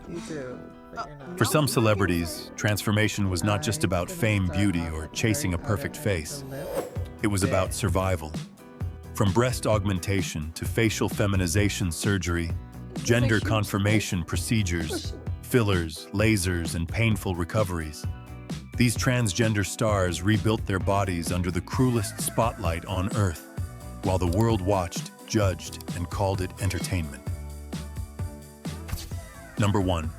You do, but you're For not. some celebrities, transformation was not just about fame, beauty, or chasing a perfect face. It was about survival. From breast augmentation to facial feminization surgery, gender confirmation procedures, fillers, lasers, and painful recoveries. These transgender stars rebuilt their bodies under the cruelest spotlight on Earth, while the world watched, judged, and called it entertainment. Number 1.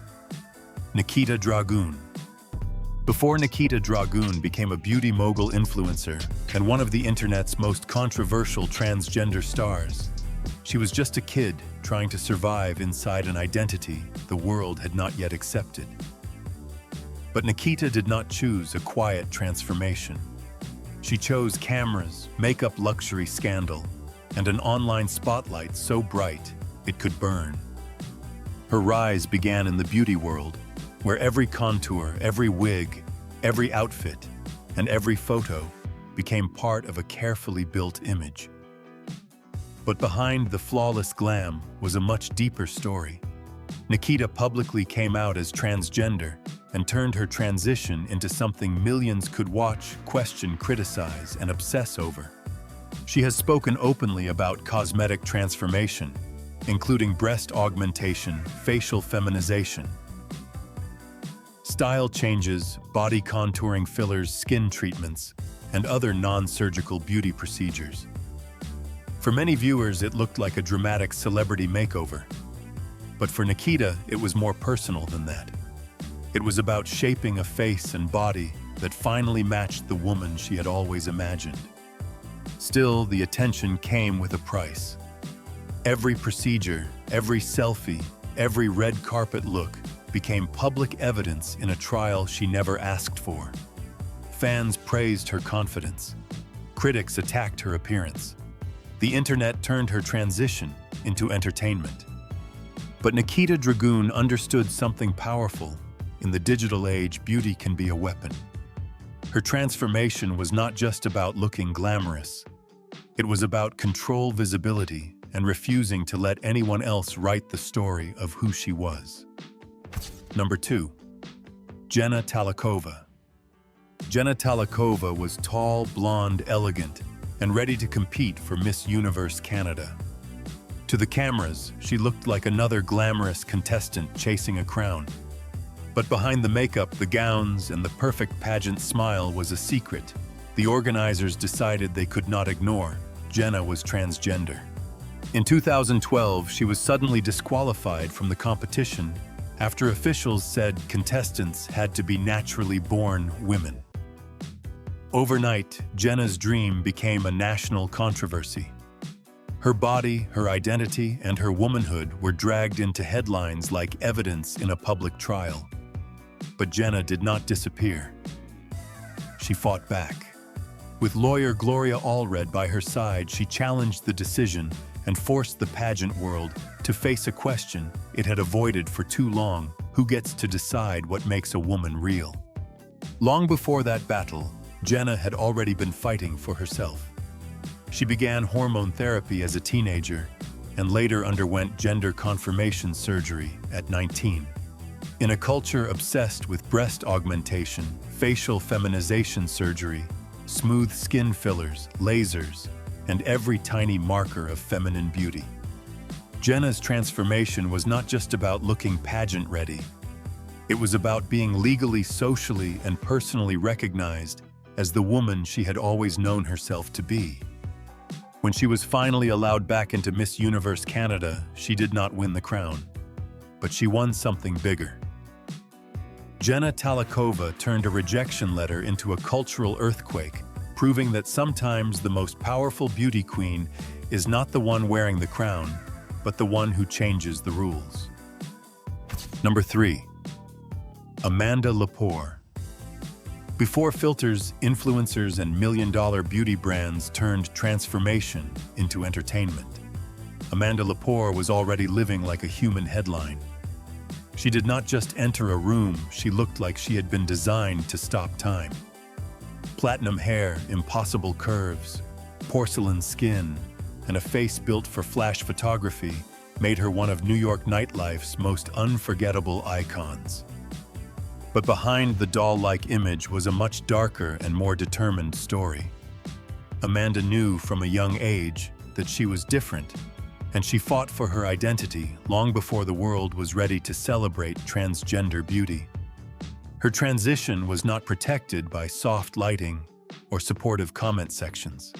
Nikita Dragun. Before Nikita Dragun became a beauty mogul influencer and one of the internet's most controversial transgender stars, she was just a kid trying to survive inside an identity the world had not yet accepted. But Nikita did not choose a quiet transformation. She chose cameras, makeup luxury scandal, and an online spotlight so bright it could burn. Her rise began in the beauty world, where every contour, every wig, every outfit, and every photo became part of a carefully built image. But behind the flawless glam was a much deeper story. Nikita publicly came out as transgender and turned her transition into something millions could watch, question, criticize, and obsess over. She has spoken openly about cosmetic transformation, including breast augmentation, facial feminization, style changes, body contouring fillers, skin treatments, and other non-surgical beauty procedures. For many viewers, it looked like a dramatic celebrity makeover. But for Nikita, it was more personal than that. It was about shaping a face and body that finally matched the woman she had always imagined. Still, the attention came with a price. Every procedure, every selfie, every red carpet look became public evidence in a trial she never asked for. Fans praised her confidence. Critics attacked her appearance. The internet turned her transition into entertainment. But Nikita Dragun understood something powerful. In the digital age, beauty can be a weapon. Her transformation was not just about looking glamorous. It was about control visibility and refusing to let anyone else write the story of who she was. Number 2. Jenna Talikova. Jenna Talikova was tall, blonde, elegant, and ready to compete for Miss Universe Canada. To the cameras, she looked like another glamorous contestant chasing a crown. But behind the makeup, the gowns, and the perfect pageant smile was a secret the organizers decided they could not ignore. Jenna was transgender. In 2012, she was suddenly disqualified from the competition after officials said contestants had to be naturally born women. Overnight, Jenna's dream became a national controversy. Her body, her identity, and her womanhood were dragged into headlines like evidence in a public trial. But Jenna did not disappear. She fought back. With lawyer Gloria Allred by her side, she challenged the decision and forced the pageant world to face a question it had avoided for too long: who gets to decide what makes a woman real? Long before that battle, Jenna had already been fighting for herself. She began hormone therapy as a teenager and later underwent gender confirmation surgery at 19. In a culture obsessed with breast augmentation, facial feminization surgery, smooth skin fillers, lasers, and every tiny marker of feminine beauty, Jenna's transformation was not just about looking pageant-ready. It was about being legally, socially, and personally recognized as the woman she had always known herself to be. When she was finally allowed back into Miss Universe Canada, she did not win the crown, but she won something bigger. Jenna Talikova turned a rejection letter into a cultural earthquake, proving that sometimes the most powerful beauty queen is not the one wearing the crown, but the one who changes the rules. Number 3. Amanda Lepore. Before filters, influencers, and million-dollar beauty brands turned transformation into entertainment, Amanda Lepore was already living like a human headline. She did not just enter a room, she looked like she had been designed to stop time. Platinum hair, impossible curves, porcelain skin, and a face built for flash photography, made her one of New York nightlife's most unforgettable icons. But behind the doll-like image was a much darker and more determined story. Amanda knew from a young age that she was different, and she fought for her identity long before the world was ready to celebrate transgender beauty. Her transition was not protected by soft lighting or supportive comment sections.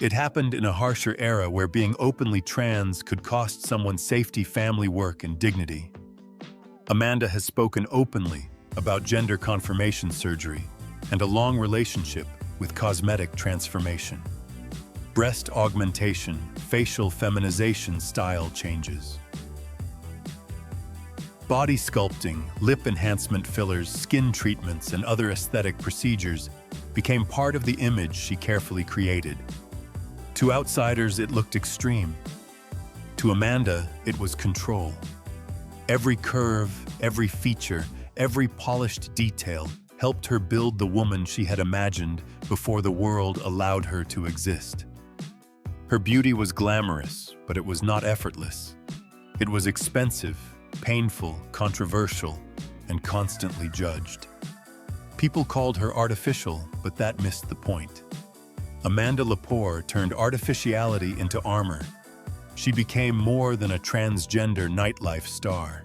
It happened in a harsher era where being openly trans could cost someone safety, family, work, and dignity. Amanda has spoken openly about gender confirmation surgery and a long relationship with cosmetic transformation. Breast augmentation, facial feminization, style changes. Body sculpting, lip enhancement fillers, skin treatments, and other aesthetic procedures became part of the image she carefully created. To outsiders, it looked extreme. To Amanda, it was control. Every curve, every feature, every polished detail helped her build the woman she had imagined before the world allowed her to exist. Her beauty was glamorous, but it was not effortless. It was expensive, painful, controversial, and constantly judged. People called her artificial, but that missed the point. Amanda Lepore turned artificiality into armor. She became more than a transgender nightlife star.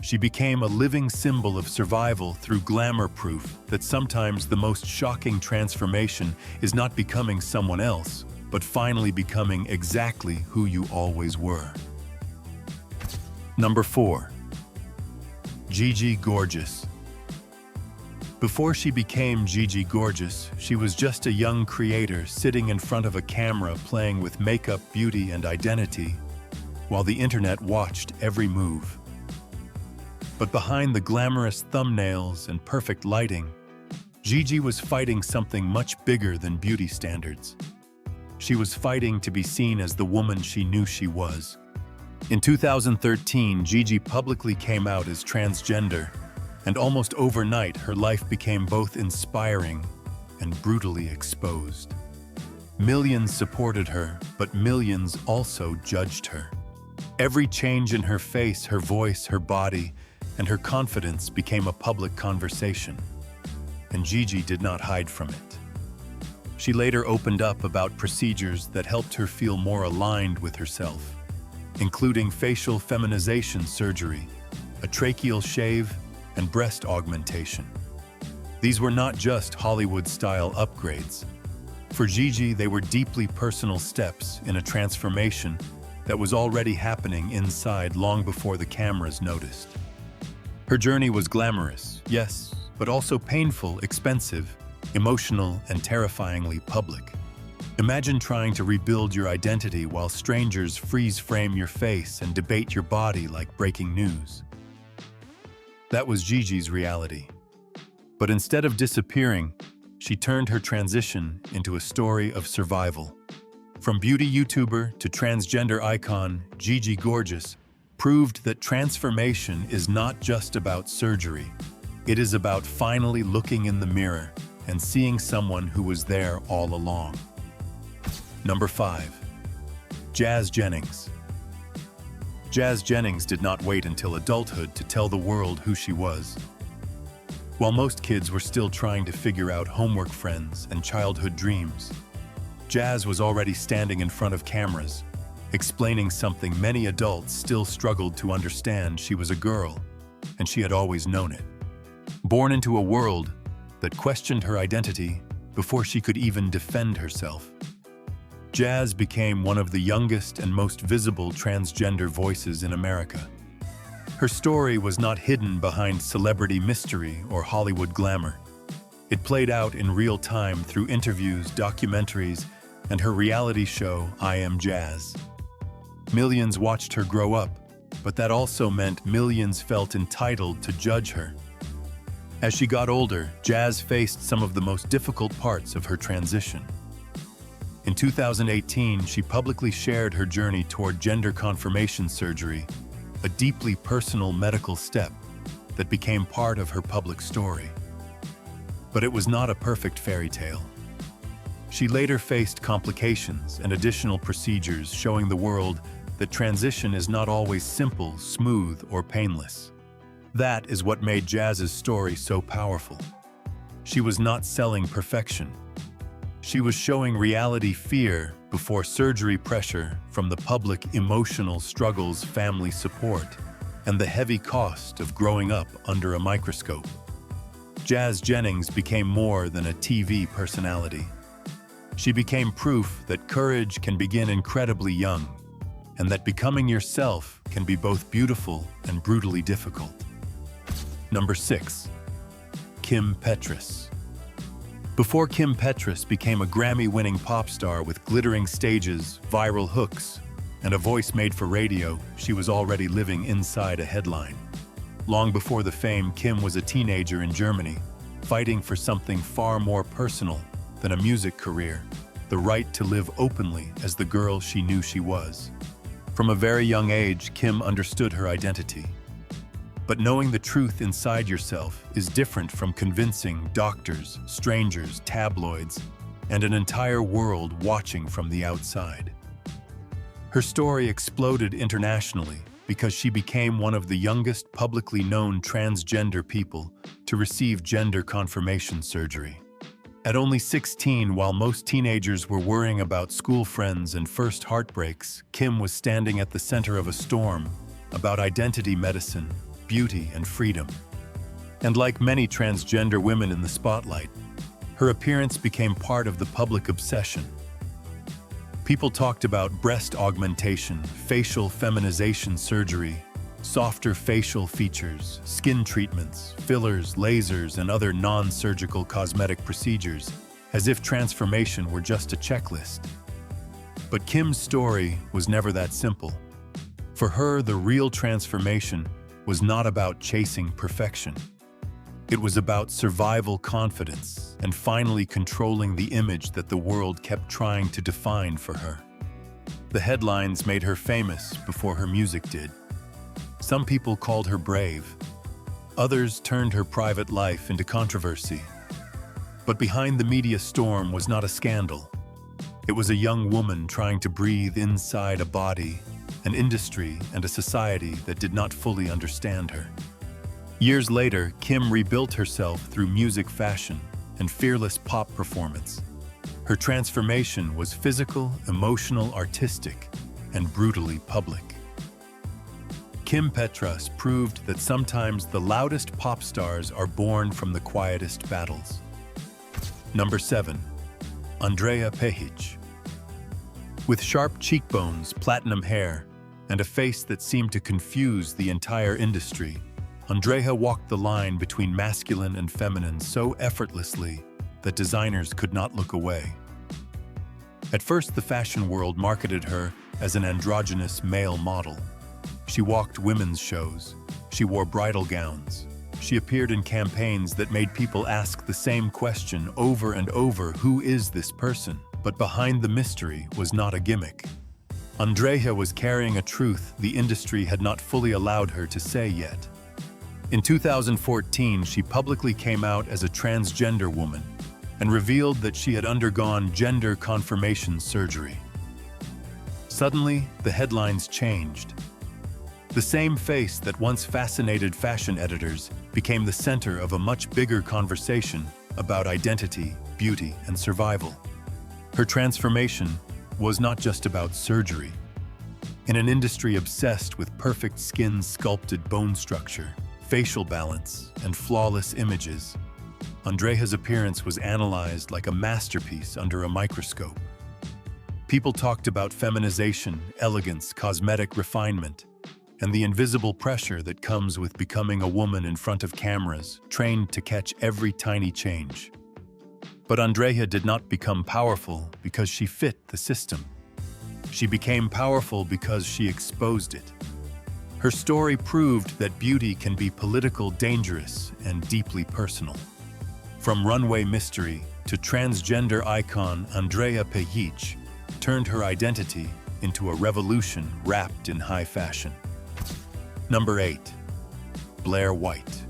She became a living symbol of survival through glamour, proof that sometimes the most shocking transformation is not becoming someone else, but finally becoming exactly who you always were. Number 4. Gigi Gorgeous. Before she became Gigi Gorgeous, she was just a young creator sitting in front of a camera playing with makeup, beauty, and identity, while the internet watched every move. But behind the glamorous thumbnails and perfect lighting, Gigi was fighting something much bigger than beauty standards. She was fighting to be seen as the woman she knew she was. In 2013, Gigi publicly came out as transgender, and almost overnight, her life became both inspiring and brutally exposed. Millions supported her, but millions also judged her. Every change in her face, her voice, her body, and her confidence became a public conversation, and Gigi did not hide from it. She later opened up about procedures that helped her feel more aligned with herself, including facial feminization surgery, a tracheal shave, and breast augmentation. These were not just Hollywood-style upgrades. For Gigi, they were deeply personal steps in a transformation that was already happening inside long before the cameras noticed. Her journey was glamorous, yes, but also painful, expensive, emotional, and terrifyingly public. Imagine trying to rebuild your identity while strangers freeze-frame your face and debate your body like breaking news. That was Gigi's reality. But instead of disappearing, she turned her transition into a story of survival. From beauty YouTuber to transgender icon, Gigi Gorgeous proved that transformation is not just about surgery. It is about finally looking in the mirror and seeing someone who was there all along. Number 5. Jazz Jennings. Jazz Jennings did not wait until adulthood to tell the world who she was. While most kids were still trying to figure out homework, friends, and childhood dreams, Jazz was already standing in front of cameras, explaining something many adults still struggled to understand. She was a girl, and she had always known it. Born into a world that questioned her identity before she could even defend herself. Jazz became one of the youngest and most visible transgender voices in America. Her story was not hidden behind celebrity mystery or Hollywood glamour. It played out in real time through interviews, documentaries, and her reality show, I Am Jazz. Millions watched her grow up, but that also meant millions felt entitled to judge her. As she got older, Jazz faced some of the most difficult parts of her transition. In 2018, she publicly shared her journey toward gender confirmation surgery, a deeply personal medical step that became part of her public story. But it was not a perfect fairy tale. She later faced complications and additional procedures, showing the world that transition is not always simple, smooth, or painless. That is what made Jazz's story so powerful. She was not selling perfection. She was showing reality fear before surgery pressure from the public, emotional struggles, family support, and the heavy cost of growing up under a microscope. Jazz Jennings became more than a TV personality. She became proof that courage can begin incredibly young, and that becoming yourself can be both beautiful and brutally difficult. Number 6. Kim Petras. Before Kim Petras became a Grammy-winning pop star with glittering stages, viral hooks, and a voice made for radio, she was already living inside a headline. Long before the fame, Kim was a teenager in Germany, fighting for something far more personal than a music career, the right to live openly as the girl she knew she was. From a very young age, Kim understood her identity. But knowing the truth inside yourself is different from convincing doctors, strangers, tabloids, and an entire world watching from the outside. Her story exploded internationally because she became one of the youngest publicly known transgender people to receive gender confirmation surgery. At only 16, while most teenagers were worrying about school friends and first heartbreaks, Kim was standing at the center of a storm about identity, medicine, beauty, and freedom. And like many transgender women in the spotlight, her appearance became part of the public obsession. People talked about breast augmentation, facial feminization surgery, softer facial features, skin treatments, fillers, lasers, and other non-surgical cosmetic procedures, as if transformation were just a checklist. But Kim's story was never that simple. For her, the real transformation was not about chasing perfection. It was about survival confidence and finally controlling the image that the world kept trying to define for her. The headlines made her famous before her music did. Some people called her brave. Others turned her private life into controversy. But behind the media storm was not a scandal. It was a young woman trying to breathe inside a body, an industry, and a society that did not fully understand her. Years later, Kim rebuilt herself through music, fashion, and fearless pop performance. Her transformation was physical, emotional, artistic, and brutally public. Kim Petras proved that sometimes the loudest pop stars are born from the quietest battles. Number 7. Andrea Pejic. With sharp cheekbones, platinum hair, and a face that seemed to confuse the entire industry, Andrea walked the line between masculine and feminine so effortlessly that designers could not look away. At first, the fashion world marketed her as an androgynous male model. She walked women's shows. She wore bridal gowns. She appeared in campaigns that made people ask the same question over and over: who is this person? But behind the mystery was not a gimmick. Andrea was carrying a truth the industry had not fully allowed her to say yet. In 2014, she publicly came out as a transgender woman and revealed that she had undergone gender confirmation surgery. Suddenly, the headlines changed. The same face that once fascinated fashion editors became the center of a much bigger conversation about identity, beauty, and survival. Her transformation was not just about surgery. In an industry obsessed with perfect skin, sculpted bone structure, facial balance, and flawless images, Andrea's appearance was analyzed like a masterpiece under a microscope. People talked about feminization, elegance, cosmetic refinement, and the invisible pressure that comes with becoming a woman in front of cameras, trained to catch every tiny change. But Andrea did not become powerful because she fit the system. She became powerful because she exposed it. Her story proved that beauty can be political, dangerous, and deeply personal. From runway mystery to transgender icon, Andrea Pejic turned her identity into a revolution wrapped in high fashion. Number 8. Blair White.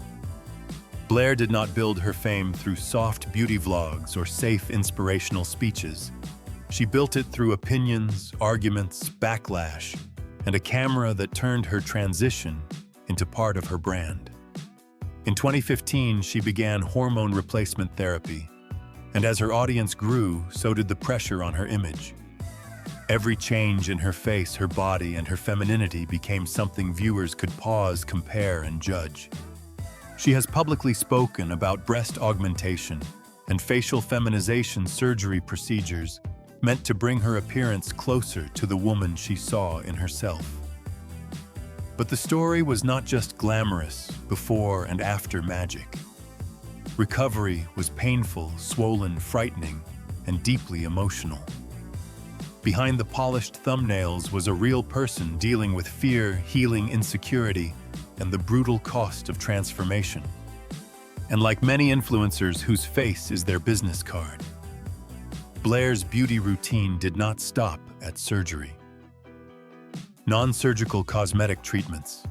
Blair did not build her fame through soft beauty vlogs or safe inspirational speeches. She built it through opinions, arguments, backlash, and a camera that turned her transition into part of her brand. In 2015, she began hormone replacement therapy, and as her audience grew, so did the pressure on her image. Every change in her face, her body, and her femininity became something viewers could pause, compare, and judge. She has publicly spoken about breast augmentation and facial feminization surgery procedures meant to bring her appearance closer to the woman she saw in herself. But the story was not just glamorous before and after magic. Recovery was painful, swollen, frightening, and deeply emotional. Behind the polished thumbnails was a real person dealing with fear, healing insecurity, and the brutal cost of transformation. And like many influencers whose face is their business card, Blair's beauty routine did not stop at surgery. Non-surgical cosmetic treatments.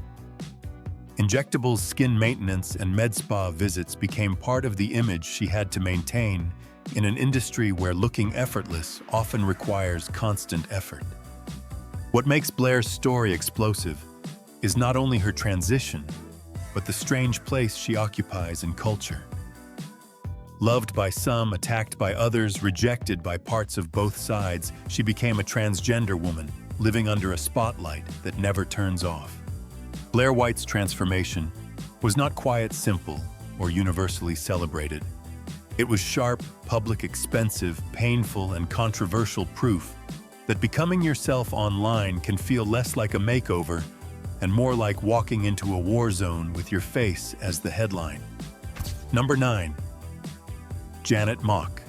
Injectables, skin maintenance, and med spa visits became part of the image she had to maintain in an industry where looking effortless often requires constant effort. What makes Blair's story explosive is not only her transition, but the strange place she occupies in culture. Loved by some, attacked by others, rejected by parts of both sides, she became a transgender woman, living under a spotlight that never turns off. Blair White's transformation was not quiet, simple, or universally celebrated. It was sharp, public, expensive, painful, and controversial proof that becoming yourself online can feel less like a makeover and more like walking into a war zone with your face as the headline. Number 9. Janet Mock.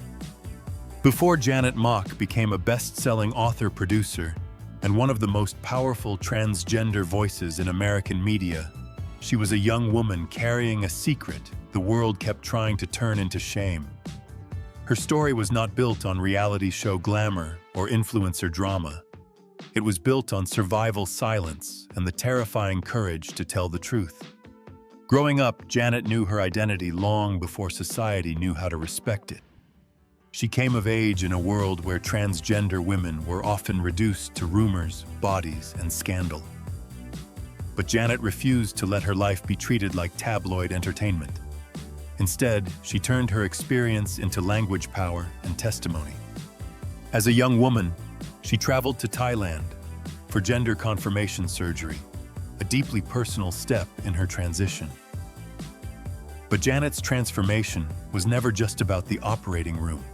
Before Janet Mock became a best-selling author-producer and one of the most powerful transgender voices in American media, she was a young woman carrying a secret the world kept trying to turn into shame. Her story was not built on reality show glamour or influencer drama. It was built on survival silence and the terrifying courage to tell the truth. Growing up, Janet knew her identity long before society knew how to respect it. She came of age in a world where transgender women were often reduced to rumors, bodies, and scandal. But Janet refused to let her life be treated like tabloid entertainment. Instead, she turned her experience into language power and testimony. As a young woman, she traveled to Thailand for gender confirmation surgery, a deeply personal step in her transition. But Janet's transformation was never just about the operating room.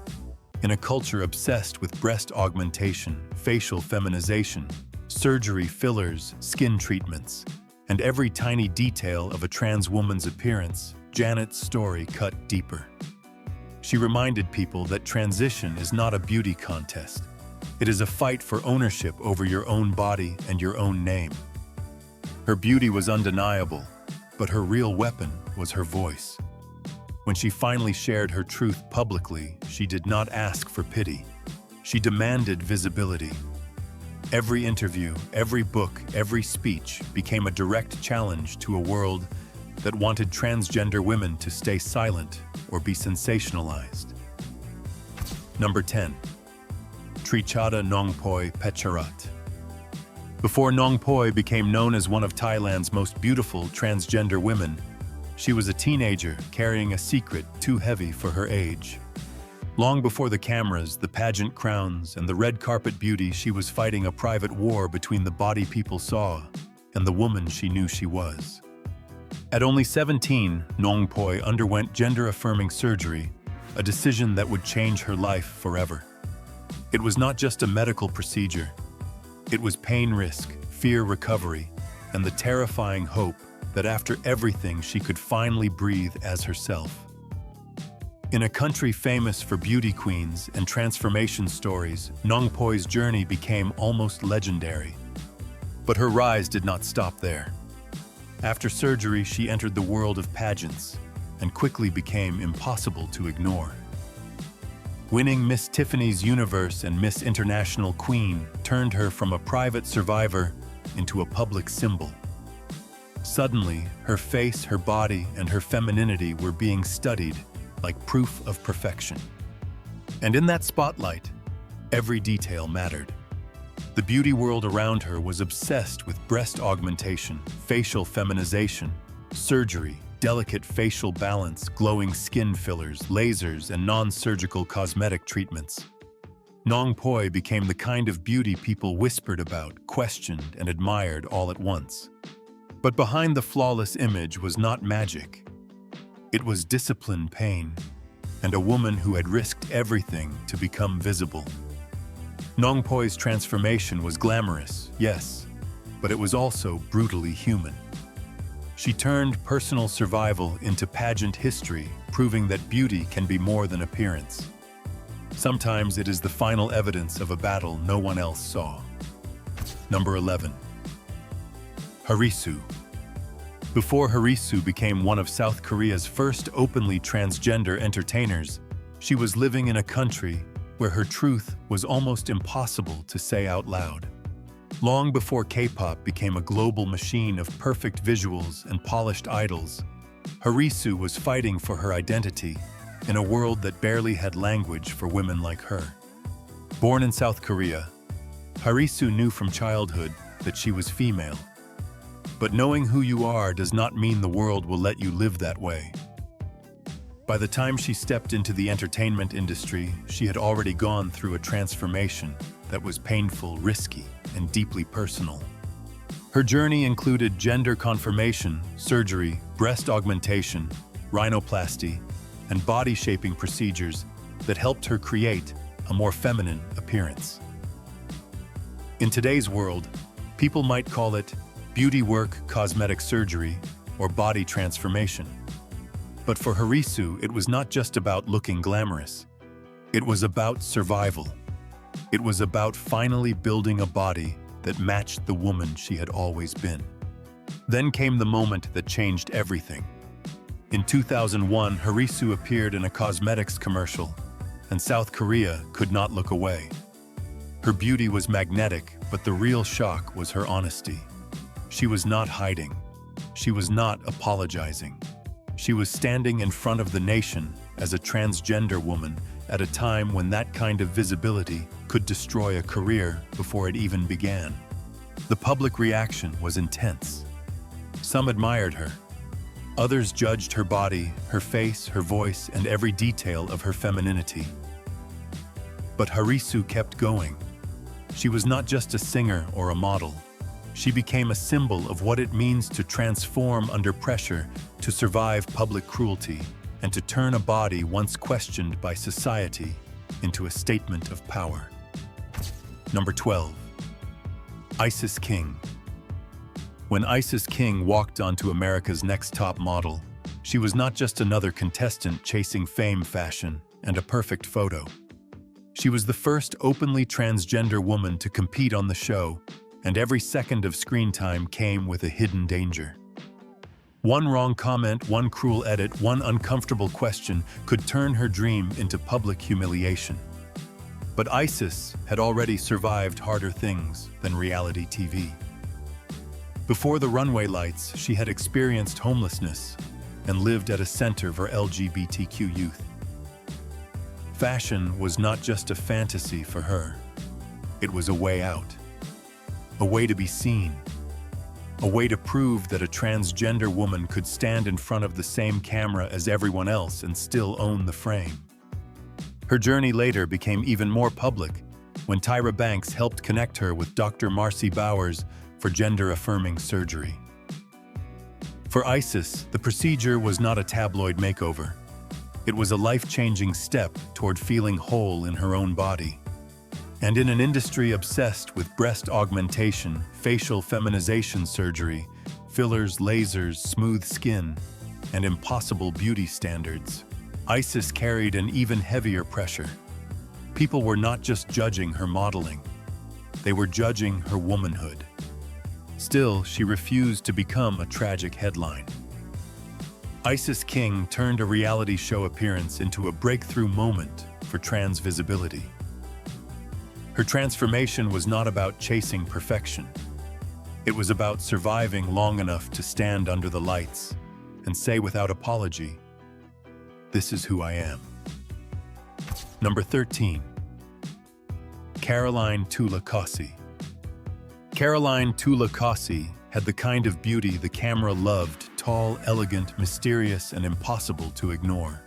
In a culture obsessed with breast augmentation, facial feminization, surgery, fillers, skin treatments, and every tiny detail of a trans woman's appearance, Janet's story cut deeper. She reminded people that transition is not a beauty contest. It is a fight for ownership over your own body and your own name. Her beauty was undeniable, but her real weapon was her voice. When she finally shared her truth publicly, she did not ask for pity. She demanded visibility. Every interview, every book, every speech became a direct challenge to a world that wanted transgender women to stay silent or be sensationalized. Number 10. Trichada Nongpoi Pecharat. Before Nongpoi became known as one of Thailand's most beautiful transgender women, she was a teenager carrying a secret too heavy for her age. Long before the cameras, the pageant crowns, and the red carpet beauty, she was fighting a private war between the body people saw and the woman she knew she was. At only 17, Nongpoi underwent gender-affirming surgery, a decision that would change her life forever. It was not just a medical procedure. It was pain risk, fear recovery, and the terrifying hope that after everything she could finally breathe as herself. In a country famous for beauty queens and transformation stories, Nongpoi's journey became almost legendary. But her rise did not stop there. After surgery, she entered the world of pageants and quickly became impossible to ignore. Winning Miss Tiffany's Universe and Miss International Queen turned her from a private survivor into a public symbol. Suddenly, her face, her body, and her femininity were being studied like proof of perfection. And in that spotlight, every detail mattered. The beauty world around her was obsessed with breast augmentation, facial feminization, surgery, delicate facial balance, glowing skin fillers, lasers, and non-surgical cosmetic treatments. Nong Poi became the kind of beauty people whispered about, questioned, and admired all at once. But behind the flawless image was not magic. It was disciplined pain, and a woman who had risked everything to become visible. Nong Poi's transformation was glamorous, yes, but it was also brutally human. She turned personal survival into pageant history, proving that beauty can be more than appearance. Sometimes it is the final evidence of a battle no one else saw. Number 11. Harisu. Before Harisu became one of South Korea's first openly transgender entertainers, she was living in a country where her truth was almost impossible to say out loud. Long before K-pop became a global machine of perfect visuals and polished idols, Harisu was fighting for her identity in a world that barely had language for women like her. Born in South Korea, Harisu knew from childhood that she was female. But knowing who you are does not mean the world will let you live that way. By the time she stepped into the entertainment industry, she had already gone through a transformation that was painful, risky, and deeply personal. Her journey included gender confirmation, surgery, breast augmentation, rhinoplasty, and body-shaping procedures that helped her create a more feminine appearance. In today's world, people might call it beauty work, cosmetic surgery, or body transformation. But for Harisu, it was not just about looking glamorous. It was about survival. It was about finally building a body that matched the woman she had always been. Then came the moment that changed everything. In 2001, Harisu appeared in a cosmetics commercial, and South Korea could not look away. Her beauty was magnetic, but the real shock was her honesty. She was not hiding. She was not apologizing. She was standing in front of the nation as a transgender woman at a time when that kind of visibility could destroy a career before it even began. The public reaction was intense. Some admired her. Others judged her body, her face, her voice, and every detail of her femininity. But Harisu kept going. She was not just a singer or a model. She became a symbol of what it means to transform under pressure, to survive public cruelty, and to turn a body once questioned by society into a statement of power. Number 12. Isis King. When Isis King walked onto America's Next Top Model, she was not just another contestant chasing fame, fashion, and a perfect photo. She was the first openly transgender woman to compete on the show, and every second of screen time came with a hidden danger. One wrong comment, one cruel edit, one uncomfortable question could turn her dream into public humiliation. But Isis had already survived harder things than reality TV. Before the runway lights, she had experienced homelessness and lived at a center for LGBTQ youth. Fashion was not just a fantasy for her. It was a way out. A way to be seen. A way to prove that a transgender woman could stand in front of the same camera as everyone else and still own the frame. Her journey later became even more public when Tyra Banks helped connect her with Dr. Marcy Bowers for gender-affirming surgery. For Isis, the procedure was not a tabloid makeover. It was a life-changing step toward feeling whole in her own body. And in an industry obsessed with breast augmentation, facial feminization surgery, fillers, lasers, smooth skin, and impossible beauty standards, Isis carried an even heavier pressure. People were not just judging her modeling. They were judging her womanhood. Still, she refused to become a tragic headline. Isis King turned a reality show appearance into a breakthrough moment for trans visibility. Her transformation was not about chasing perfection. It was about surviving long enough to stand under the lights and say without apology, "This is who I am." Number 13. Caroline Tula Kossi. Caroline Tulakasi had the kind of beauty the camera loved: tall, elegant, mysterious, and impossible to ignore.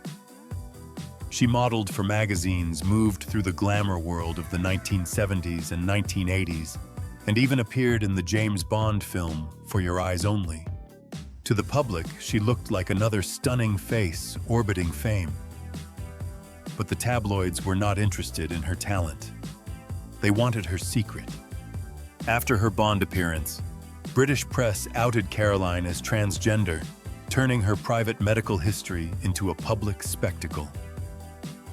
She modeled for magazines, moved through the glamour world of the 1970s and 1980s, and even appeared in the James Bond film For Your Eyes Only. To the public, she looked like another stunning face orbiting fame. But the tabloids were not interested in her talent. They wanted her secret. After her Bond appearance, British press outed Caroline as transgender, turning her private medical history into a public spectacle.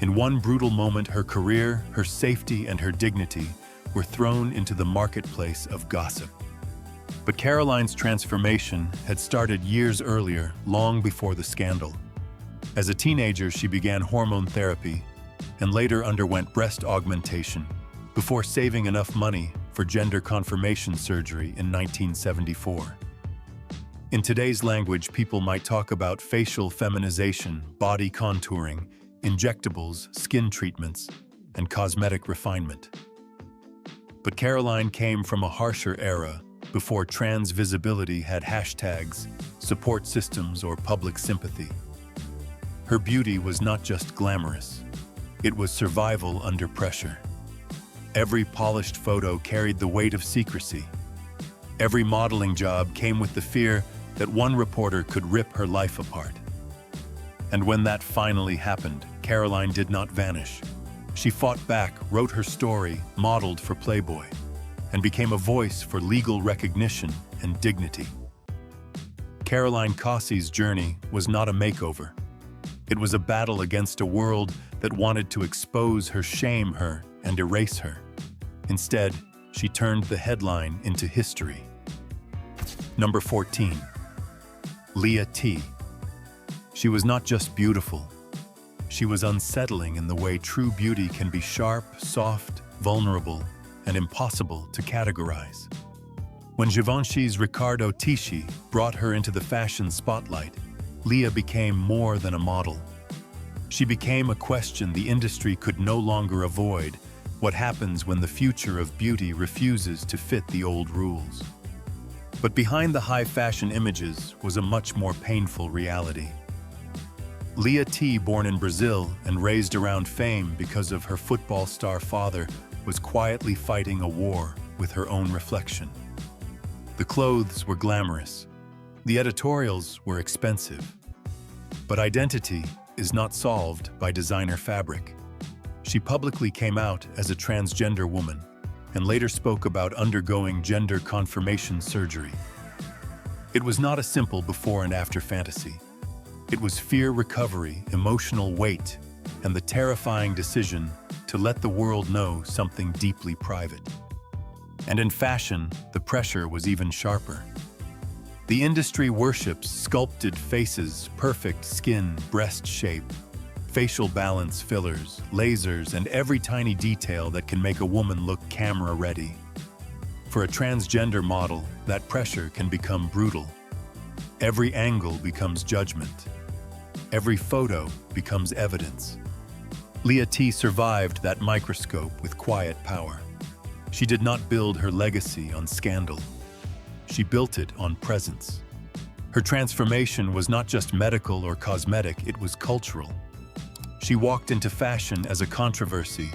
In one brutal moment, her career, her safety, and her dignity were thrown into the marketplace of gossip. But Caroline's transformation had started years earlier, long before the scandal. As a teenager, she began hormone therapy and later underwent breast augmentation before saving enough money for gender confirmation surgery in 1974. In today's language, people might talk about facial feminization, body contouring, injectables, skin treatments, and cosmetic refinement. But Caroline came from a harsher era before trans visibility had hashtags, support systems, or public sympathy. Her beauty was not just glamorous, it was survival under pressure. Every polished photo carried the weight of secrecy. Every modeling job came with the fear that one reporter could rip her life apart. And when that finally happened, Caroline did not vanish. She fought back, wrote her story, modeled for Playboy, and became a voice for legal recognition and dignity. Caroline Kasi's journey was not a makeover. It was a battle against a world that wanted to expose her, shame her, and erase her. Instead, she turned the headline into history. Number 14. Leah T. She was not just beautiful. She was unsettling in the way true beauty can be: sharp, soft, vulnerable, and impossible to categorize. When Givenchy's Riccardo Tisci brought her into the fashion spotlight, Leah became more than a model. She became a question the industry could no longer avoid: what happens when the future of beauty refuses to fit the old rules? But behind the high fashion images was a much more painful reality. Leah T, born in Brazil and raised around fame because of her football star father, was quietly fighting a war with her own reflection. The clothes were glamorous. The editorials were expensive. But identity is not solved by designer fabric. She publicly came out as a transgender woman and later spoke about undergoing gender confirmation surgery. It was not a simple before and after fantasy. It was fear recovery, emotional weight, and the terrifying decision to let the world know something deeply private. And in fashion, the pressure was even sharper. The industry worships sculpted faces, perfect skin, breast shape, facial balance, fillers, lasers, and every tiny detail that can make a woman look camera-ready. For a transgender model, that pressure can become brutal. Every angle becomes judgment. Every photo becomes evidence. Leah T survived that microscope with quiet power. She did not build her legacy on scandal. She built it on presence. Her transformation was not just medical or cosmetic, it was cultural. She walked into fashion as a controversy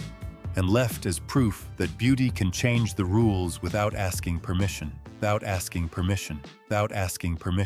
and left as proof that beauty can change the rules without asking permission, without asking permission, without asking permission.